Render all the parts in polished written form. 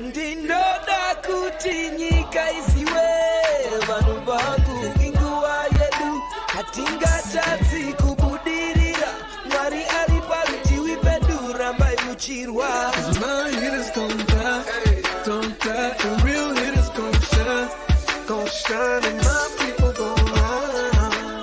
ndinoda kuti nyika isiwe vanhu vangu inguva yedu hatingatadzi kubudirira mwari ari parutivi pedu rambai muchirwa my hitters don't die the real hitters gon' shine and my people gon'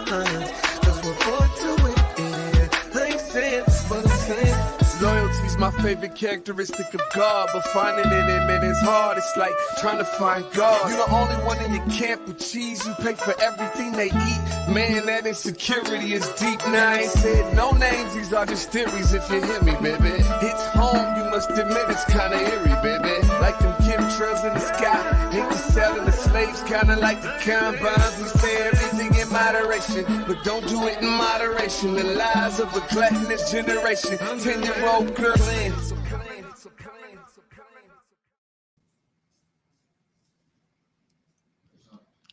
rise cause we're born to it, yeah. I ain't saying but I'm saying loyalty's my favorite characteristic of God, but finding it in it is hard. It's like trying to find God. You're the only one in your camp with cheese. You pay for everything they eat. Man, that insecurity is deep. Now I ain't said no names. These are just theories. If you hear me, baby, it's home. You must admit it's kind of eerie, baby. Like them chemtrails in the sky. Hate to selling the slaves, kind of like the combines. We say everything in moderation, but don't do it in moderation. The lies of a gluttonous generation. 10-year-old girl.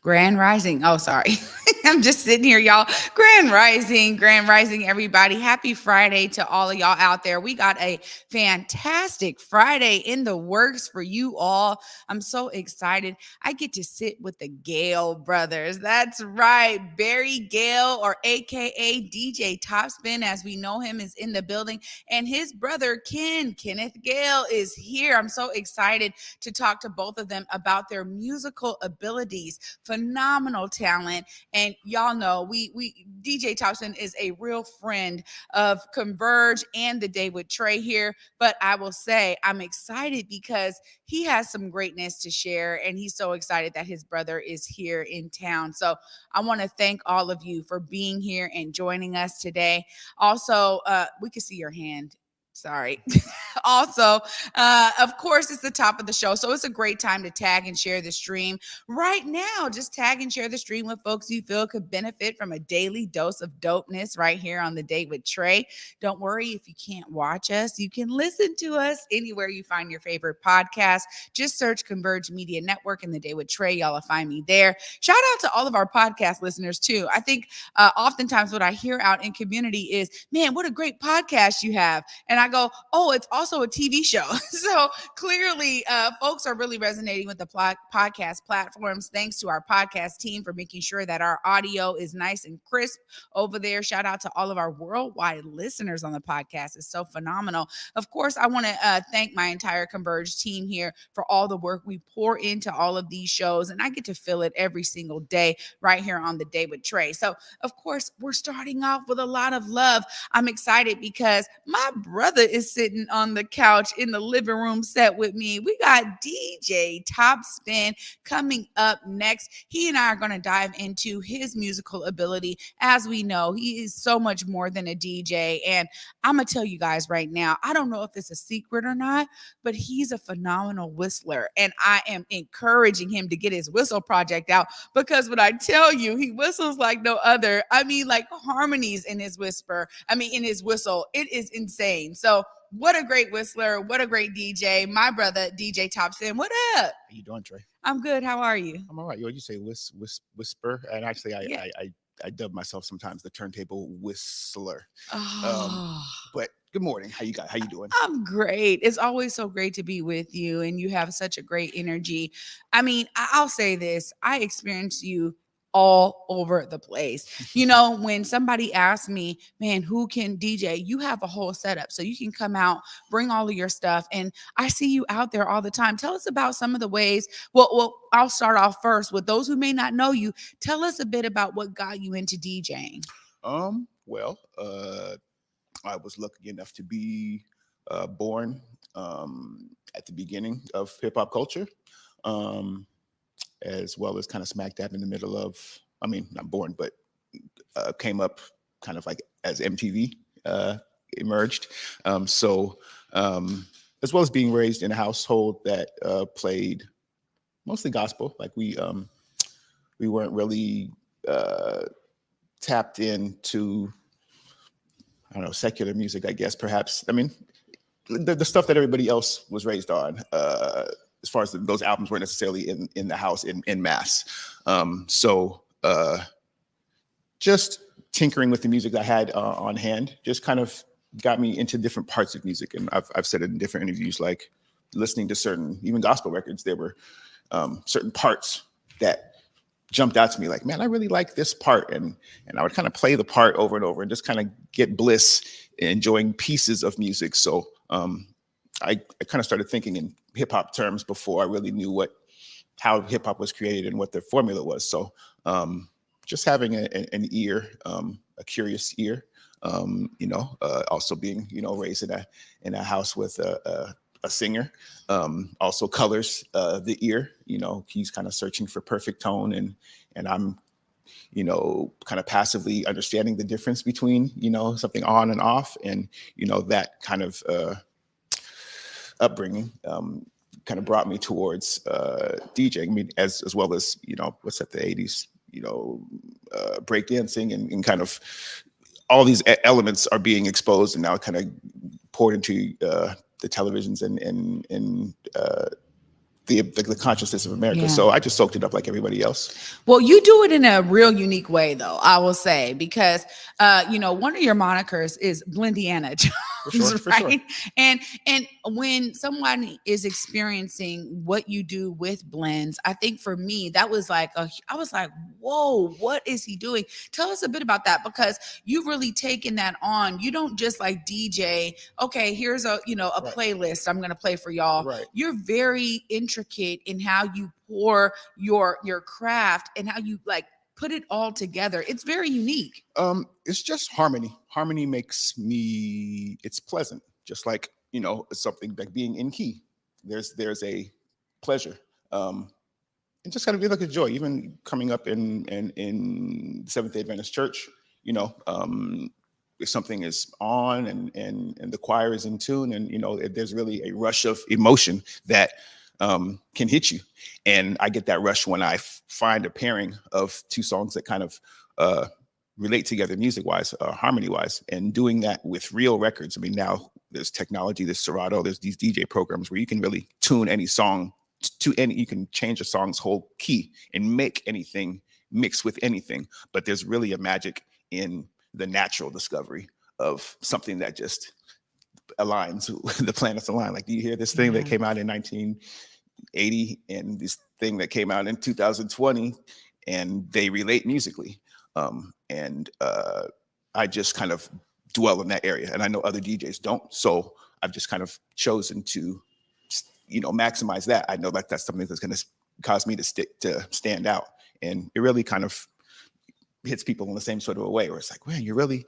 Grand Rising. Oh, sorry. I'm just sitting here, y'all. Grand Rising, everybody. Happy Friday to all of y'all out there. We got a fantastic Friday in the works for you all. I'm so excited. I get to sit with the Gayle brothers. That's right. Barry Gayle, or AKA DJ Topspin, as we know him, is in the building. And his brother, Kenneth Gayle, is here. I'm so excited to talk to both of them about their musical abilities. Phenomenal talent. And y'all know we DJ Topspin is a real friend of Converge and the Day with Trae here. But I will say I'm excited because he has some greatness to share, and he's so excited that his brother is here in town. So I want to thank all of you for being here and joining us today. Also, we can see your hand. Sorry. Also, of course, it's the top of the show, so it's a great time to tag and share the stream. Right now, just tag and share the stream with folks you feel could benefit from a daily dose of dopeness right here on The Day with Trae. Don't worry if you can't watch us. You can listen to us anywhere you find your favorite podcast. Just search Converge Media Network and The Day with Trae. Y'all will find me there. Shout out to all of our podcast listeners, too. I think oftentimes what I hear out in community is, man, what a great podcast you have. And I go, oh, it's also a TV show. So clearly, folks are really resonating with the podcast platforms. Thanks to our podcast team for making sure that our audio is nice and crisp over there. Shout out to all of our worldwide listeners on the podcast. It's so phenomenal. Of course, I want to thank my entire Converge team here for all the work we pour into all of these shows. And I get to feel it every single day right here on The Day with Trae. So, of course, we're starting off with a lot of love. I'm excited because my brother is sitting on the couch in the living room set with me. We got DJ Topspin coming up next. He and I are going to dive into his musical ability. As we know, he is so much more than a DJ. And I'm going to tell you guys right now, I don't know if it's a secret or not, but he's a phenomenal whistler. And I am encouraging him to get his whistle project out, because when I tell you, he whistles like no other. I mean, like harmonies in his in his whistle. It is insane. So what a great whistler. What a great DJ. My brother, DJ Topspin. What up? How you doing, Trae? I'm good. How are you? I'm all right. You say whisper. And actually, I dub myself sometimes the turntable whistler. Oh. But good morning. How you doing? I'm great. It's always so great to be with you, and you have such a great energy. I mean, I'll say this. I experience you all over the place. You know, when somebody asks me, man, who can DJ? You have a whole setup. So you can come out, bring all of your stuff. And I see you out there all the time. Tell us about some of the ways. Well, I'll start off first with those who may not know you. Tell us a bit about what got you into DJing. Well, I was lucky enough to be born at the beginning of hip hop culture. As well as kind of smack dab in the middle of, not born, but came up kind of like as MTV emerged. So as well as being raised in a household that played mostly gospel, like we weren't really tapped into, I don't know, secular music, I guess, perhaps. I mean, the stuff that everybody else was raised on, as far as those albums weren't necessarily in the house in mass. So just tinkering with the music I had on hand just kind of got me into different parts of music. And I've said it in different interviews, like listening to certain, even gospel records, there were certain parts that jumped out to me, like, man, I really like this part. And I would kind of play the part over and over and just kind of get bliss enjoying pieces of music. So I kind of started thinking in hip hop terms before I really knew how hip hop was created and what the formula was. So just having an ear, a curious ear, also being, raised in a house with a singer, also colors the ear. He's kind of searching for perfect tone, and I'm, kind of passively understanding the difference between, something on and off, and that kind of upbringing kind of brought me towards DJing. I mean, as well as what's at the 80s, breakdancing and kind of all these elements are being exposed and now kind of poured into the televisions and the consciousness of America. Yeah. So I just soaked it up like everybody else. Well, you do it in a real unique way, though, I will say, because, one of your monikers is Blendiana Jones, For right? sure. And when someone is experiencing what you do with blends, I think for me, that was like, I was like, whoa, what is he doing? Tell us a bit about that, because you've really taken that on. You don't just like DJ, okay, here's a Right. playlist I'm going to play for y'all. Right. You're very intricate in how you pour your craft and how you like put it all together. It's very unique. It's just harmony. Harmony makes it's pleasant. Just like, something like being in key. There's a pleasure. And just kind of be like a joy. Even coming up in Seventh-day Adventist Church, if something is on and the choir is in tune, and there's really a rush of emotion that can hit you. And I get that rush when I find a pairing of two songs that kind of relate together music-wise, harmony-wise, and doing that with real records. I mean, now there's technology, there's Serato, there's these DJ programs where you can really tune any song you can change a song's whole key and make anything mix with anything. But there's really a magic in the natural discovery of something that just aligns, the planets align. Like, do you hear this thing that came out in 1980 and this thing that came out in 2020, and they relate musically? I just kind of dwell in that area, and I know other DJs don't. So I've just kind of chosen to, maximize that. I know like that's something that's going to cause me to stand out, and it really kind of hits people in the same sort of a way, where it's like, man, you're really,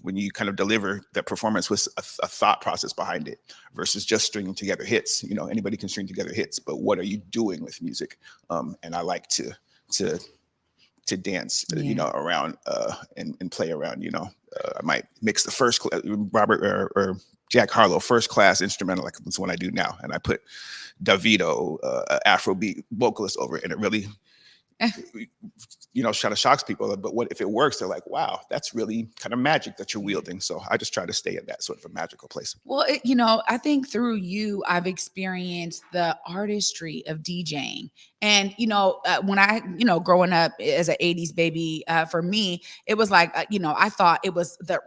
when you kind of deliver that performance with a thought process behind it versus just stringing together hits. Anybody can string together hits, but what are you doing with music? And I like to dance, around and play around. I might mix the first Robert or Jack Harlow first class instrumental, like that's what I do now, and I put Davido, Afrobeat vocalist over it, and it really kind of shocks people. But what if it works? They're like, wow, that's really kind of magic that you're wielding. So I just try to stay in that sort of a magical place. Well, I think through you, I've experienced the artistry of DJing. And, when I, growing up as an 80s baby, for me, it was like, I thought it was the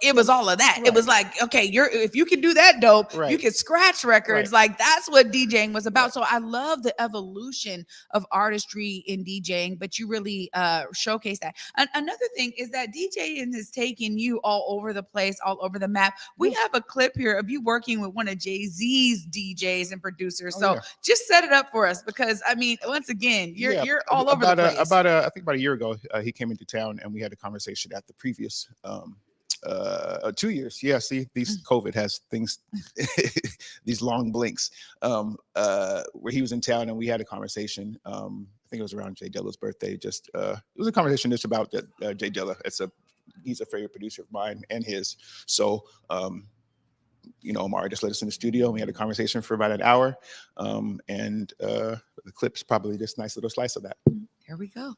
it was all of that. Right. It was like, okay, if you can do that dope, Right. you can scratch records. Right. Like that's what DJing was about. Right. So I love the evolution of artistry in DJing, but you really showcase that. Another thing is that DJing has taken you all over the place, all over the map. We have a clip here of you working with one of Jay-Z's DJs and producers. Just set it up for us, because I mean, once again, you're all over the place. I think about a year ago, he came into town and we had a conversation at the previous 2 years. Yeah, see, these COVID has things, these long blinks, where he was in town and we had a conversation. I think it was around Jay Dilla's birthday. It was a conversation just about Jay Dilla. He's a favorite producer of mine and his. So, Omari just let us in the studio and we had a conversation for about an hour. And the clip's probably this nice little slice of that. Here we go.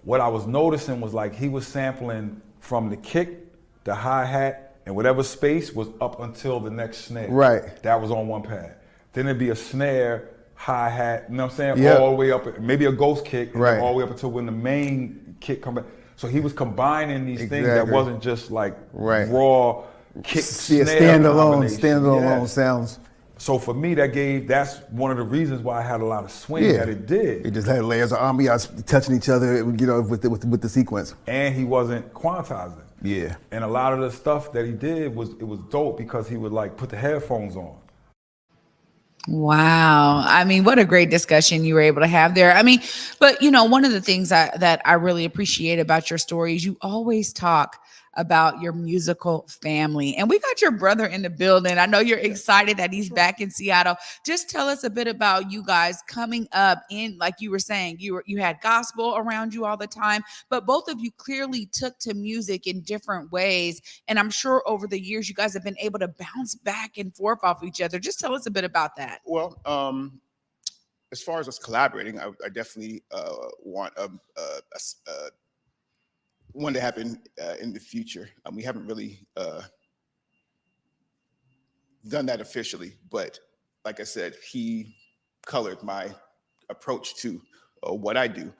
What I was noticing was like he was sampling from the kick, the hi-hat, and whatever space was up until the next snare. Right. That was on one pad. Then it'd be a snare, hi-hat, you know what I'm saying? Yep. All the way up, maybe a ghost kick, and right. then all the way up until when the main kick come back. So he was combining these things that wasn't just like raw, kick standalone sounds. So for me, that's one of the reasons why I had a lot of swing that it did. It just had layers of ambiance touching each other, with the sequence. And he wasn't quantizing. Yeah. And a lot of the stuff that he did was dope because he would like put the headphones on. Wow. I mean, what a great discussion you were able to have there. I mean, but one of the things that I really appreciate about your story is you always talk about your musical family. And we got your brother in the building. I know you're excited that he's back in Seattle. Just tell us a bit about you guys coming up in, like you were saying, you had gospel around you all the time, but both of you clearly took to music in different ways. And I'm sure over the years, you guys have been able to bounce back and forth off each other. Just tell us a bit about that. Well, as far as us collaborating, I definitely want one to happen in the future. We haven't really done that officially, but like I said, he colored my approach to what I do.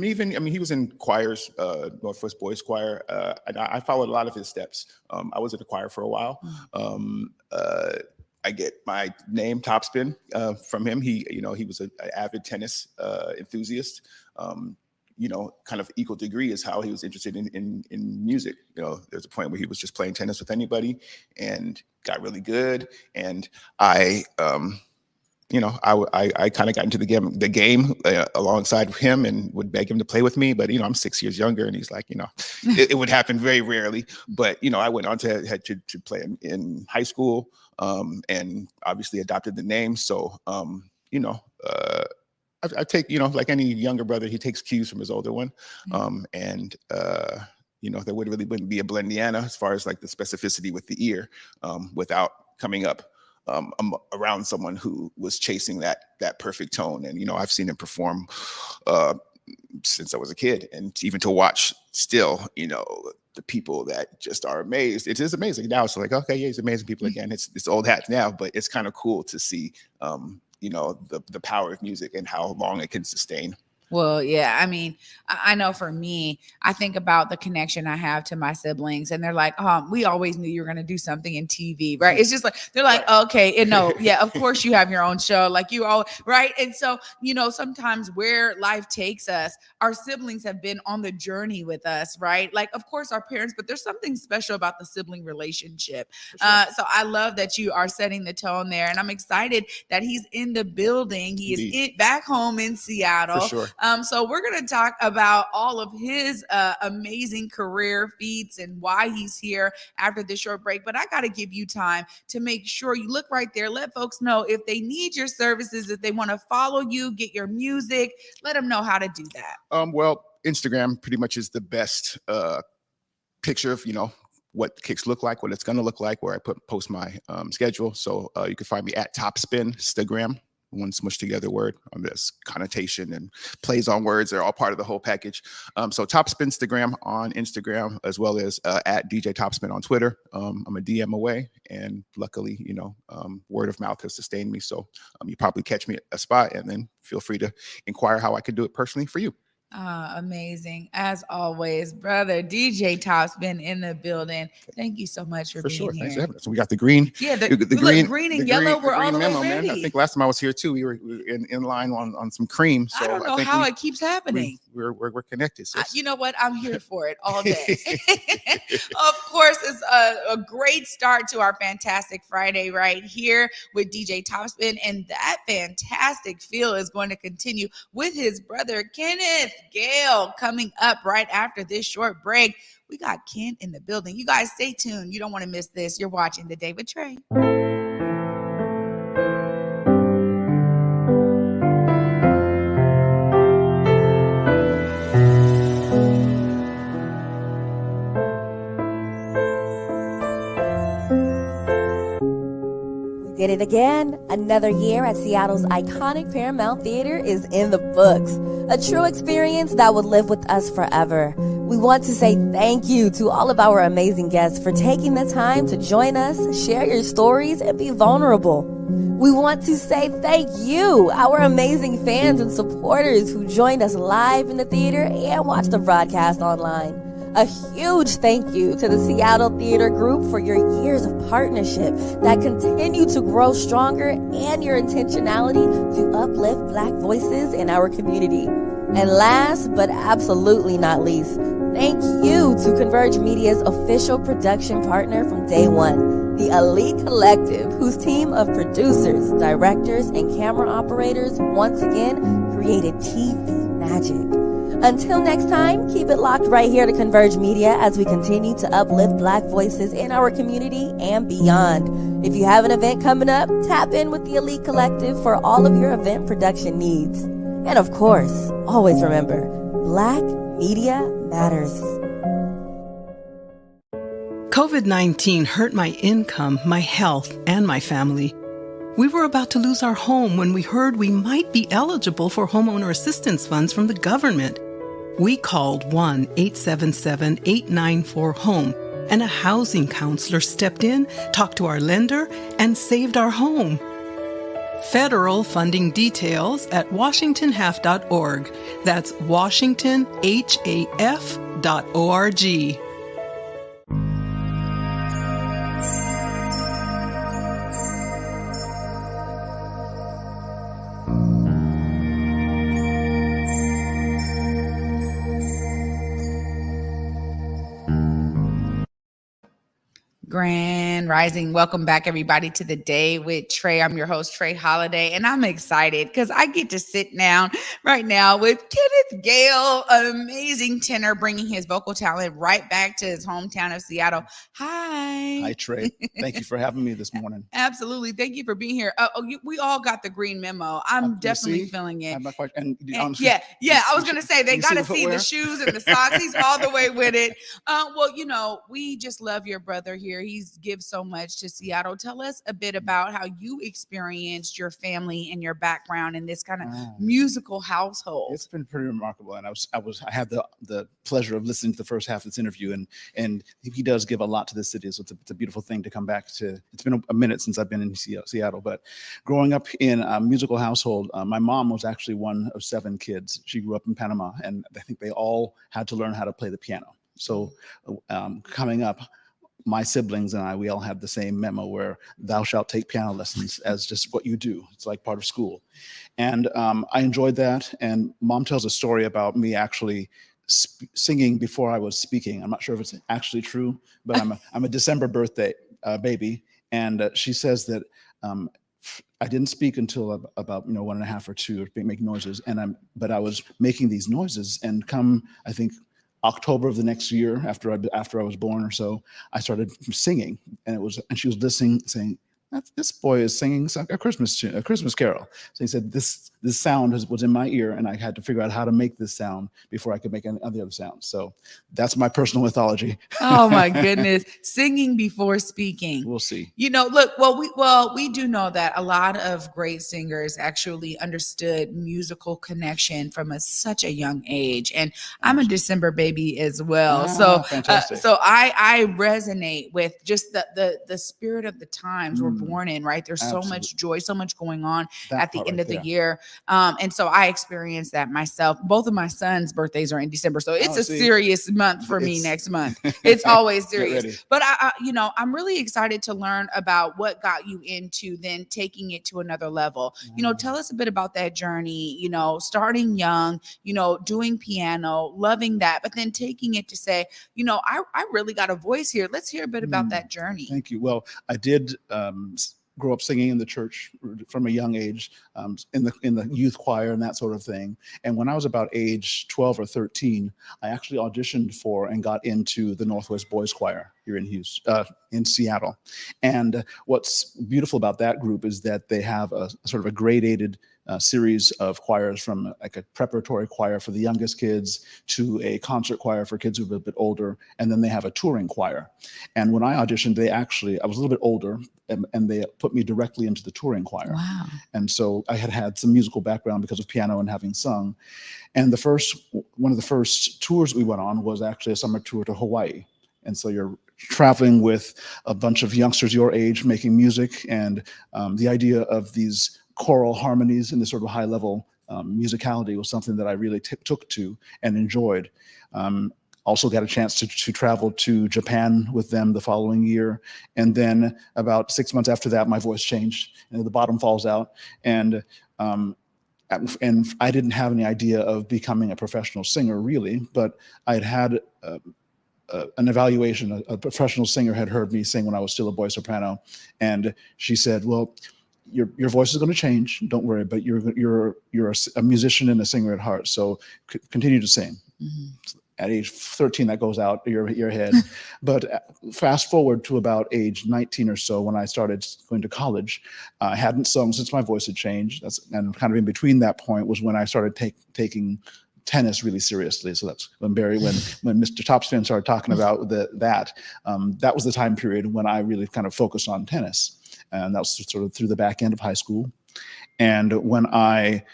He was in choirs, Northwest Boys Choir, and I followed a lot of his steps. I was in the choir for a while. I get my name Topspin from him. He was an avid tennis enthusiast. Kind of equal degree is how he was interested in music. There's a point where he was just playing tennis with anybody and got really good. And I kind of got into the game alongside him and would beg him to play with me. But, I'm 6 years younger and he's like, it would happen very rarely. But, I went on to play in high school and obviously adopted the name. So, I take, like any younger brother, he takes cues from his older one. There wouldn't be a Blendiana as far as like the specificity with the ear without coming up around someone who was chasing that perfect tone. And, I've seen him perform since I was a kid, and even to watch still, the people that just are amazed. It is amazing now. It's like, okay, yeah, he's amazing people again. It's old hat now, but it's kind of cool to see the power of music and how long it can sustain. Well, yeah, I mean, I know for me, I think about the connection I have to my siblings, and they're like, we always knew you were going to do something in TV, right? It's just like, they're like, okay, and no, yeah, of course you have your own show, like you all, right? And so, sometimes where life takes us, our siblings have been on the journey with us, right? Like, of course, our parents, but there's something special about the sibling relationship. Sure. So I love that you are setting the tone there, and I'm excited that he's in the building. He is back home in Seattle. For sure. So we're going to talk about all of his amazing career feats and why he's here after this short break. But I got to give you time to make sure you look right there. Let folks know if they need your services, if they want to follow you, get your music, let them know how to do that. Well, Instagram pretty much is the best picture of, what kicks look like, what it's going to look like, where I post my schedule. So you can find me at Topspin, Instagram. One smushed together word. This connotation and plays on words are all part of the whole package. So Topspin Instagram on Instagram, as well as at DJ Topspin on Twitter. I'm a DM away, and luckily, word of mouth has sustained me. So you probably catch me at a spot, and then feel free to inquire how I could do it personally for you. Amazing. As always, brother, DJ Topspin in the building. Thank you so much for being sure. here. Thanks for having us. So we got the green. Yeah, the green and yellow were all the way ready. I think last time I was here too, we were in line on some cream. So I don't know how it keeps happening. We're connected. You know what? I'm here for it all day. Of course, it's a great start to our fantastic Friday right here with DJ Topspin, and that fantastic feel is going to continue with his brother Kenneth, Gayle, coming up right after this short break. We got Ken in the building. You guys stay tuned. You don't want to miss this. You're watching The Day with Trae. Did it again. Another year at Seattle's iconic Paramount Theater is in the books. A true experience that would live with us forever. We want to say thank you to all of our amazing guests for taking the time to join us, share your stories, and be vulnerable. We want to say thank you, our amazing fans and supporters who joined us live in the theater and watched the broadcast online. A huge thank you to the Seattle Theater Group for your years of partnership that continue to grow stronger and your intentionality to uplift Black voices in our community. And last but absolutely not least, thank you to Converge Media's official production partner from day one, the Elite Collective, whose team of producers, directors, and camera operators once again created TV magic. Until next time, keep it locked right here to Converge Media as we continue to uplift Black voices in our community and beyond. If you have an event coming up, tap in with the Elite Collective for all of your event production needs. And of course, always remember, Black media matters. COVID-19 hurt my income, my health, and my family. We were about to lose our home when we heard we might be eligible for homeowner assistance funds from the government. We called 1-877-894-HOME, and a housing counselor stepped in, talked to our lender, and saved our home. Federal funding details at washingtonhalf.org. That's washingtonhaf.org. Grand Rising. Welcome back, everybody, to The Day with Trae. I'm your host, Trae Holiday, and I'm excited because I get to sit down right now with Kenneth Gayle, an amazing tenor, bringing his vocal talent right back to his hometown of Seattle. Hi. Hi, Trae. Thank you for having me this morning. Absolutely. Thank you for being here. We all got the green memo. I'm definitely feeling it. Yeah. I was going to say, they got to see the shoes and the socks. He's all the way with it. We just love your brother here. He's gives so much to Seattle. Tell us a bit about how you experienced your family and your background in this kind of musical household. It's been pretty remarkable, and I had the pleasure of listening to the first half of this interview, and he does give a lot to the city. So it's a beautiful thing to come back to. It's been a minute since I've been in Seattle, but growing up in a musical household, my mom was actually one of 7 kids. She grew up in Panama, and I think they all had to learn how to play the piano. So coming up, my siblings and I, we all had the same memo where thou shalt take piano lessons as just what you do. It's like part of school. And I enjoyed that. And Mom tells a story about me actually singing before I was speaking. I'm not sure if it's actually true, but I'm a December birthday baby. And she says that I didn't speak until about 1.5 or 2, make noises. But I was making these noises, and come, I think, October of the next year, after I was born or so, I started singing, and she was listening, saying, "This boy is singing a Christmas tune, a Christmas carol." So he said, "This sound was in my ear, and I had to figure out how to make this sound before I could make any other sounds." So that's my personal mythology. Oh my goodness, singing before speaking. We'll see. Look, we do know that a lot of great singers actually understood musical connection from such a young age, and I'm a December baby as well. So I resonate with just the spirit of the times we're born in, right? There's so much joy, so much going on at the end of the year. And so I experienced that myself. Both of my sons' birthdays are in December. So it's a serious month for me next month. It's always serious. But I'm really excited to learn about what got you into then taking it to another level. Tell us a bit about that journey, starting young, doing piano, loving that, but then taking it to say, I really got a voice here. Let's hear a bit about that journey. Thank you. Well, I did grew up singing in the church from a young age, in the youth choir and that sort of thing. And when I was about age 12 or 13, I actually auditioned for and got into the Northwest Boys Choir here in Seattle. And what's beautiful about that group is that they have a sort of a gradated series of choirs, from like a preparatory choir for the youngest kids to a concert choir for kids who are a bit older, and then they have a touring choir. And when I auditioned, I was a little bit older, and they put me directly into the touring choir. Wow. And so I had some musical background because of piano and having sung. And one of the first tours we went on was actually a summer tour to Hawaii. And so you're traveling with a bunch of youngsters your age making music, and the idea of these choral harmonies and this sort of high level musicality was something that I really took to and enjoyed. also got a chance to travel to Japan with them the following year. And then about 6 months after that, my voice changed and the bottom falls out. And I didn't have any idea of becoming a professional singer really, but I had an evaluation. A professional singer had heard me sing when I was still a boy soprano. And she said, well, your voice is going to change. Don't worry, but you're a musician and a singer at heart. So continue to sing. Mm-hmm. At age 13, that goes out your head. But fast forward to about age 19 or so, when I started going to college, I hadn't sung since my voice had changed. And kind of in between that point was when I started taking tennis really seriously. So that's when Mr. Topspin started talking about that was the time period when I really kind of focused on tennis. And that was sort of through the back end of high school. And when I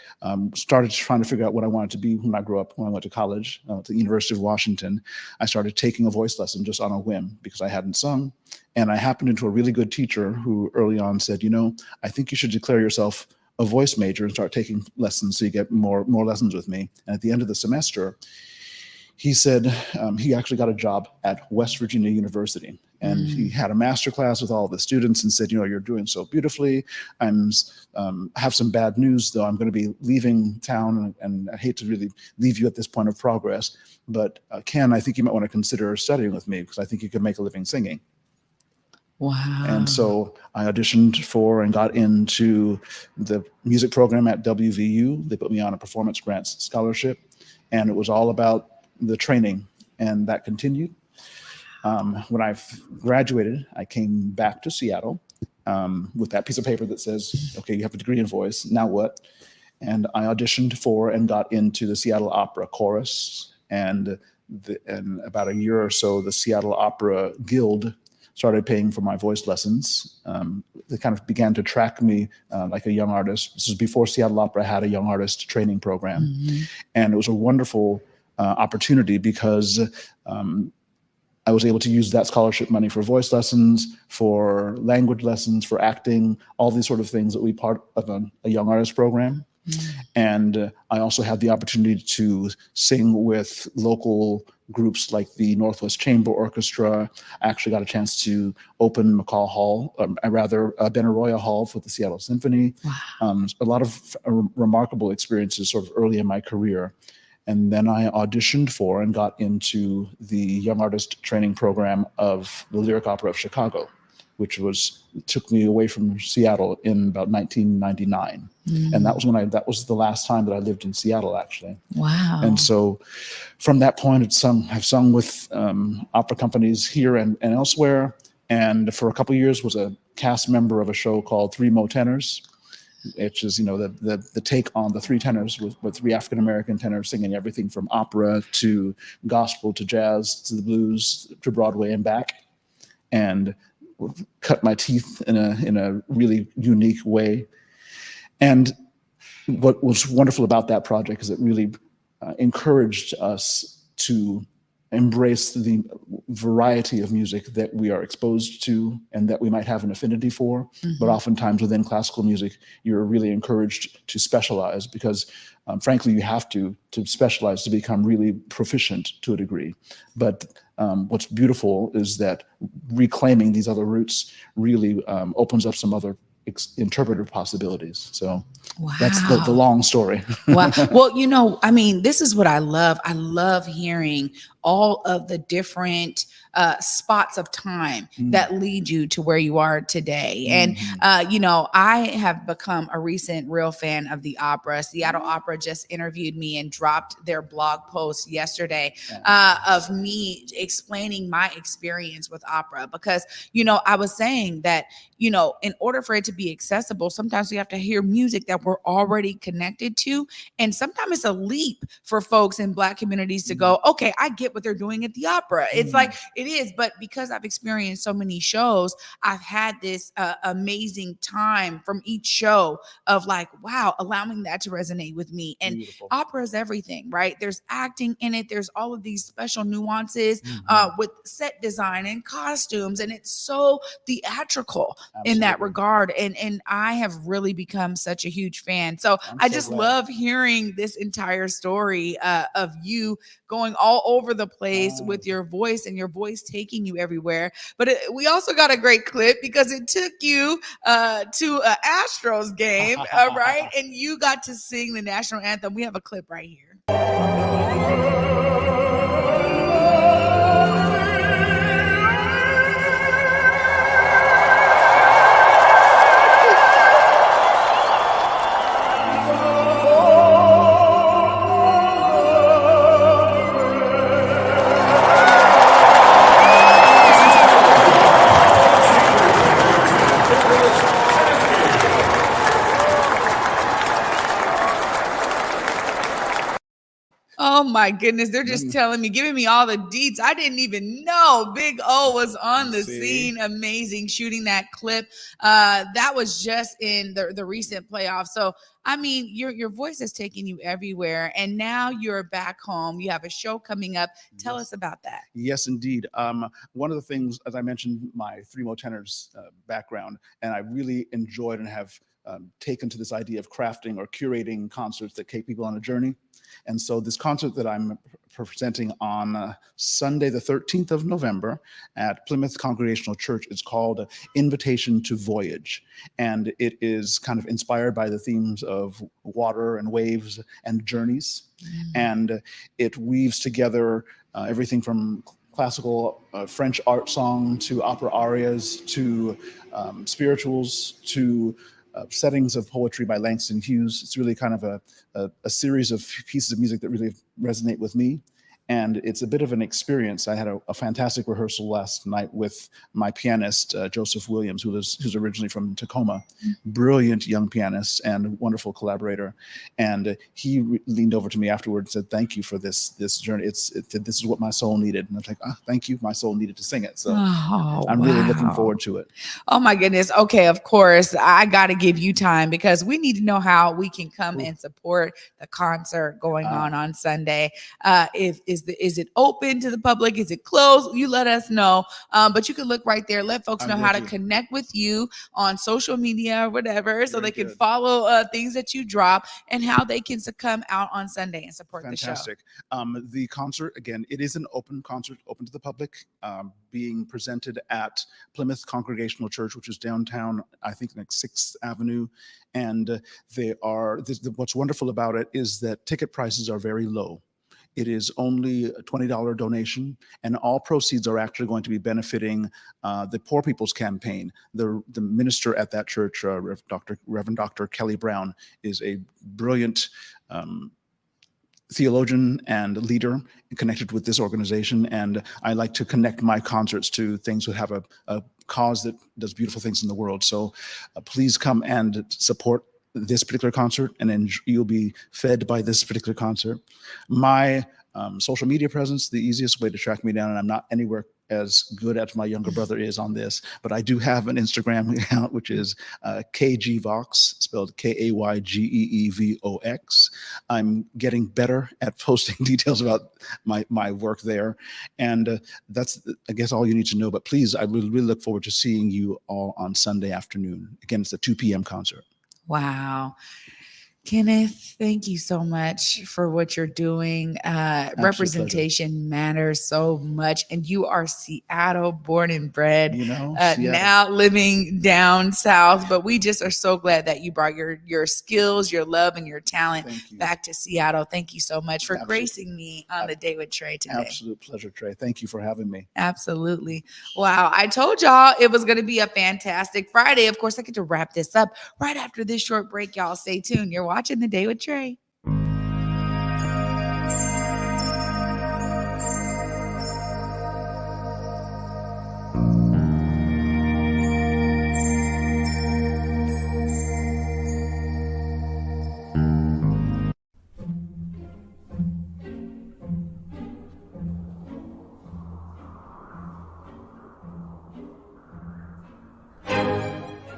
started trying to figure out what I wanted to be when I grew up, when I went to college, at the University of Washington, I started taking a voice lesson just on a whim because I hadn't sung. And I happened into a really good teacher who early on said, I think you should declare yourself a voice major and start taking lessons so you get more lessons with me. And at the end of the semester, he said he actually got a job at West Virginia University. And he had a master class with all the students and said, you're doing so beautifully. I have some bad news, though. I'm going to be leaving town, and I hate to really leave you at this point of progress. But Ken, I think you might want to consider studying with me because I think you could make a living singing. Wow. And so I auditioned for and got into the music program at WVU. They put me on a performance grants scholarship, and it was all about the training, and that continued. When I graduated, I came back to Seattle with that piece of paper that says, okay, you have a degree in voice, now what? And I auditioned for and got into the Seattle Opera chorus. And about a year or so, the Seattle Opera Guild started paying for my voice lessons. They kind of began to track me like a young artist. This was before Seattle Opera had a young artist training program. Mm-hmm. And it was a wonderful opportunity because I was able to use that scholarship money for voice lessons, for language lessons, for acting, all these sort of things that we part of a young artist program. Mm-hmm. And I also had the opportunity to sing with local groups like the Northwest Chamber Orchestra. I actually got a chance to open McCall Hall, Benaroya Hall for the Seattle Symphony. Wow. A lot of remarkable experiences sort of early in my career. And then I auditioned for and got into the Young Artist Training Program of the Lyric Opera of Chicago, which took me away from Seattle in about 1999. Mm. And that was the last time that I lived in Seattle, actually. Wow. And so from that point, I've sung with opera companies here and elsewhere. And for a couple of years was a cast member of a show called Three Mo Tenors, which is, the take on the three tenors with three African-American tenors singing everything from opera to gospel to jazz to the blues to Broadway and back, and cut my teeth in a really unique way. And what was wonderful about that project is it really encouraged us to embrace the variety of music that we are exposed to and that we might have an affinity for. Mm-hmm. But oftentimes within classical music, you're really encouraged to specialize because frankly, you have to specialize to become really proficient to a degree. But what's beautiful is that reclaiming these other roots really opens up some other interpretive possibilities. So wow. That's the long story. Wow. Well, this is what I love. I love hearing all of the different spots of time that lead you to where you are today. And, I have become a recent real fan of the opera. Seattle Opera just interviewed me and dropped their blog post yesterday of me explaining my experience with opera because, I was saying that, in order for it to be accessible, sometimes we have to hear music that we're already connected to. And sometimes it's a leap for folks in Black communities to go, okay, I get what they're doing at the opera. It's like, it is. But because I've experienced so many shows, I've had this amazing time from each show of like, wow, allowing that to resonate with me. And beautiful. Opera is everything, right? There's acting in it. There's all of these special nuances with set design and costumes. And it's so theatrical. Absolutely. In that regard. And I have really become such a huge fan. So I just love hearing this entire story of you going all over the the place with your voice and your voice taking you everywhere. But we also got a great clip because it took you to an Astros game, right? And you got to sing the national anthem. We have a clip right here. Oh my goodness. They're just telling me, giving me all the deets. I didn't even know Big O was on the scene. Amazing shooting that clip. That was just in the recent playoffs. So, I mean, your voice is taking you everywhere. And now you're back home. You have a show coming up. Tell us about that. Yes, indeed. One of the things, as I mentioned, my Three Mo Tenors background, and I really enjoyed and have taken to this idea of crafting or curating concerts that take people on a journey. And so this concert that I'm presenting on Sunday, the 13th of November at Plymouth Congregational Church is called Invitation to Voyage. And it is kind of inspired by the themes of water and waves and journeys. And it weaves together everything from classical French art song to opera arias to spirituals to settings of poetry by Langston Hughes. It's really kind of a series of pieces of music that really resonate with me. And it's a bit of an experience. I had a fantastic rehearsal last night with my pianist, Joseph Williams, who's originally from Tacoma, brilliant young pianist and wonderful collaborator. And he leaned over to me afterwards and said, "Thank you for this journey. This is what my soul needed." And I was like, "Thank you. My soul needed to sing it." So I'm really looking forward to it. Oh my goodness. Okay, of course, I got to give you time because we need to know how we can come and support the concert going on Sunday. Is it open to the public? Is it closed? You let us know. But you can look right there. Let folks know how to connect with you on social media or whatever, so they can follow things that you drop and how they can come out on Sunday and support the show. Fantastic. The concert, again, it is an open concert, open to the public, being presented at Plymouth Congregational Church, which is downtown, I think, like 6th Avenue. And what's wonderful about it is that ticket prices are very low. It is only a $20 donation, and all proceeds are actually going to be benefiting the Poor People's Campaign. The minister at that church, Reverend Dr. Kelly Brown, is a brilliant theologian and leader connected with this organization, and I like to connect my concerts to things that have a cause that does beautiful things in the world. So please come and support this particular concert, and then you'll be fed by this particular concert. My social media presence, the easiest way to track me down, and I'm not anywhere as good as my younger brother is on this, but I do have an Instagram account, which is KGVox, spelled KAYGEEVOX. I'm getting better at posting details about my work there. And that's, I guess, all you need to know. But please, I really look forward to seeing you all on Sunday afternoon. Again, it's a 2 p.m. concert. Wow. Kenneth, thank you so much for what you're doing. Representation matters so much. And you are Seattle born and bred, now living down south. But we just are so glad that you brought your skills, your love, and your talent back to Seattle. Thank you so much for gracing me on the Day with Trae today. Absolute pleasure, Trae. Thank you for having me. Absolutely. Wow. I told y'all it was going to be a fantastic Friday. Of course, I get to wrap this up right after this short break. Y'all stay tuned. You're watching The Day with Trae.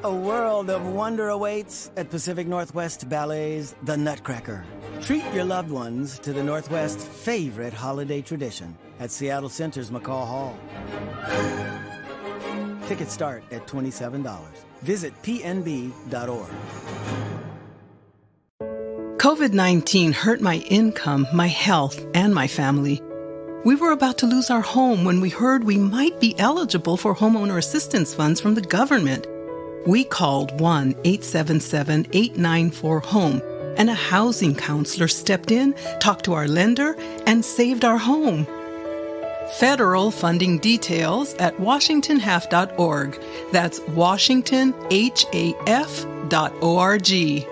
A world of wonder awaits at Pacific Northwest Ballet's The Nutcracker. Treat your loved ones to the Northwest's favorite holiday tradition at Seattle Center's McCaw Hall. Tickets start at $27. Visit pnb.org. COVID-19 hurt my income, my health, and my family. We were about to lose our home when we heard we might be eligible for homeowner assistance funds from the government. We called 1-877-894-HOME, and a housing counselor stepped in, talked to our lender, and saved our home. Federal funding details at washingtonhalf.org. That's washingtonhaf.org.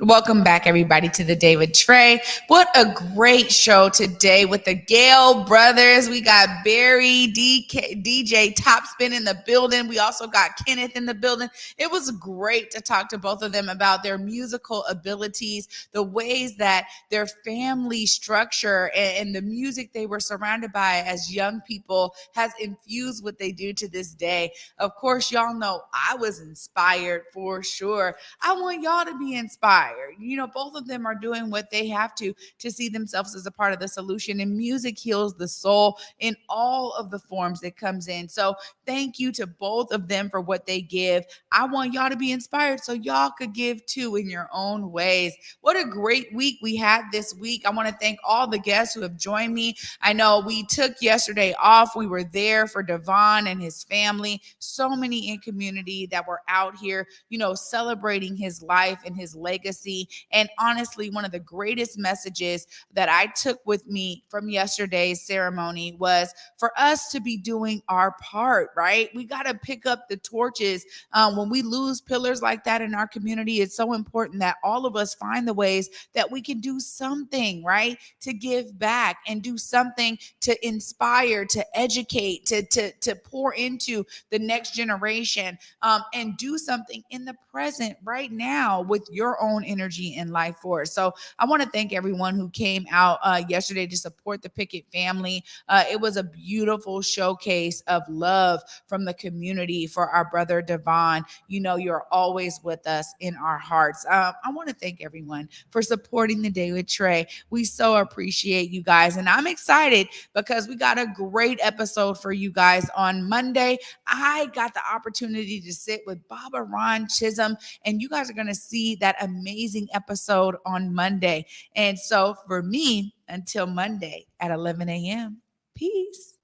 Welcome back, everybody, to the Day with Trae. What a great show today with the Gayle brothers. We got Barry, DJ Topspin in the building. We also got Kenneth in the building. It was great to talk to both of them about their musical abilities, the ways that their family structure and the music they were surrounded by as young people has infused what they do to this day. Of course, y'all know I was inspired for sure. I want y'all to be inspired. You know, both of them are doing what they have to see themselves as a part of the solution, and music heals the soul in all of the forms it comes in. So thank you to both of them for what they give. I want y'all to be inspired so y'all could give too in your own ways. What a great week we had this week. I want to thank all the guests who have joined me. I know we took yesterday off. We were there for Devon and his family. So many in community that were out here, you know, celebrating his life and his legacy. And honestly, one of the greatest messages that I took with me from yesterday's ceremony was for us to be doing our part, right? We got to pick up the torches. When we lose pillars like that in our community, it's so important that all of us find the ways that we can do something, right? To give back and do something to inspire, to educate, to pour into the next generation, and do something in the present right now with your own energy and life force. So I want to thank everyone who came out yesterday to support the Pickett family. It was a beautiful showcase of love from the community for our brother Devon. You know, you're always with us in our hearts. I want to thank everyone for supporting the Day with Trae. We so appreciate you guys, and I'm excited because we got a great episode for you guys on Monday. I got the opportunity to sit with Baba Ron Chisholm, and you guys are going to see that amazing episode on Monday. And so for me, until Monday at 11 a.m., peace.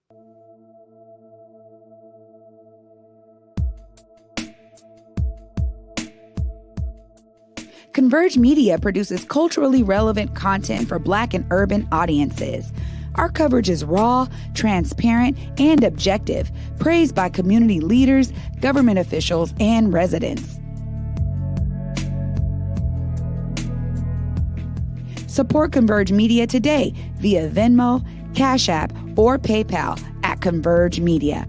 Converge Media produces culturally relevant content for Black and urban audiences. Our coverage is raw, transparent, and objective, praised by community leaders, government officials, and residents. Support Converge Media today via Venmo, Cash App, or PayPal at Converge Media.